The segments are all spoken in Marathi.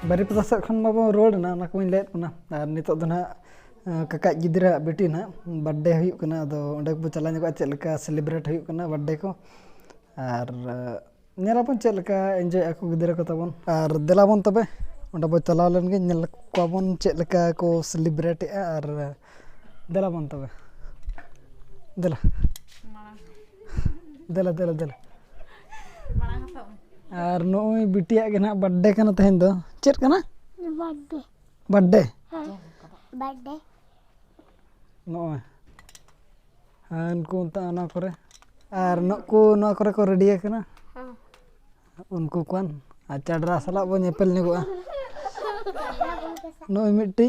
बारीपदा सेट खन माबो रोड ना ना कोइन लेट कना आर नितो दो ना काका गिद्रा बेटी ना बर्थडे हुई कना अदो ओंडे को चला ᱧᱚᱜᱟ चेक लेका सेलिब्रेट हुई कना बर्थडे को आर नेलाबन चेक लेका एंजॉय ako गिद्रा को तबन आर देलाबन तबे ओंडे बो चलाव लेन गे नेल कोबन चेक लेका को सेलिब्रेट आर देलाबन तबे देला देला देला देला और नोई बिटिया के ना बर्थडे कना तहन दो चेत कना बर्थडे बर्थडे बर्थडे नोई उनको ता ना करे और नको ना करे को रेडी कना उनको कौन चढ़रा सला बो नेपल निगोआ नोई मिट्टी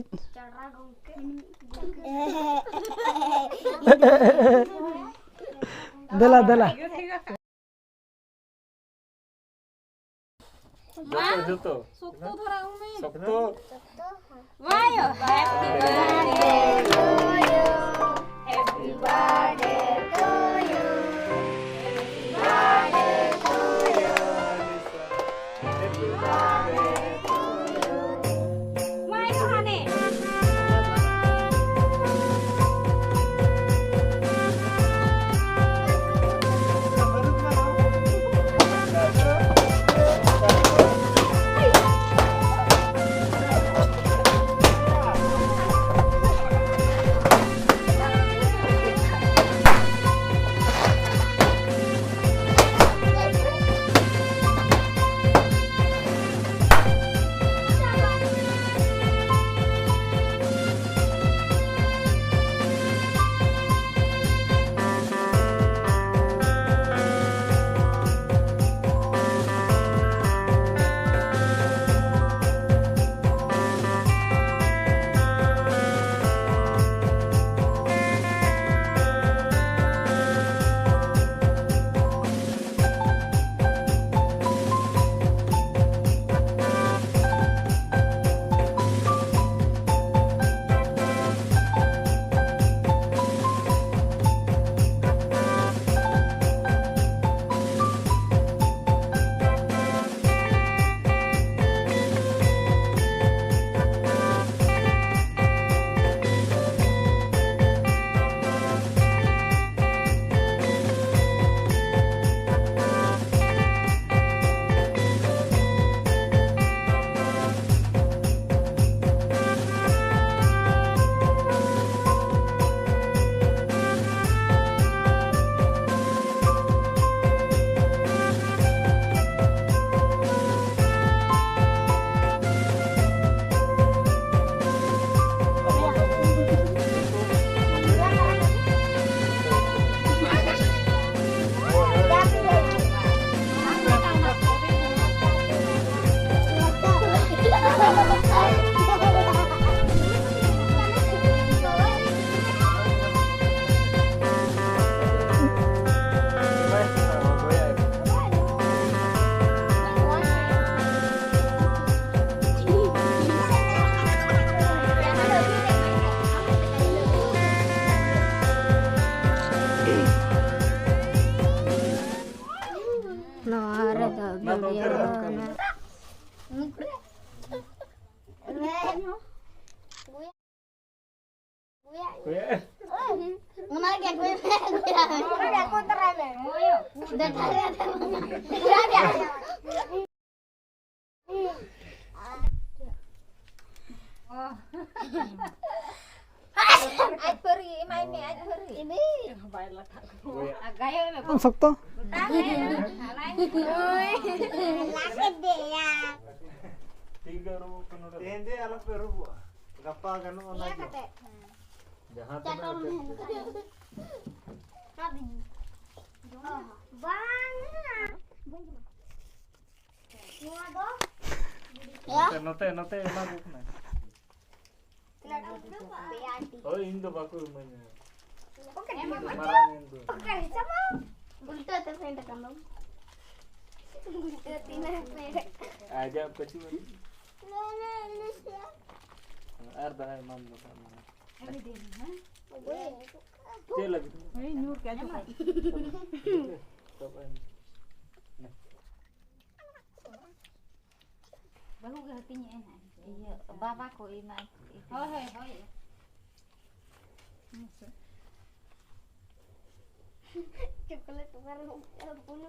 देला देला Juto. Sukto thora umi. Sukto. Wayo. Happy birthday to you. Happy birthday to you. Happy birthday to you. Happy birthday to you. Wayo hane. सकतो गप्पा गनो ओना जहां पे नोते नोते एमा बुक ना ओए इन दो बाको मने ओके sama उल्टा तो फ्रेंड कर लो उल्टा तीन फ्रेंड आजा कछु अर्धा है मान लो अभी दे हां ते लग ओए नूर क्या जो Bahu ke hatinya enak. Iya, bapakku iman. Hoi. Coklat warna pun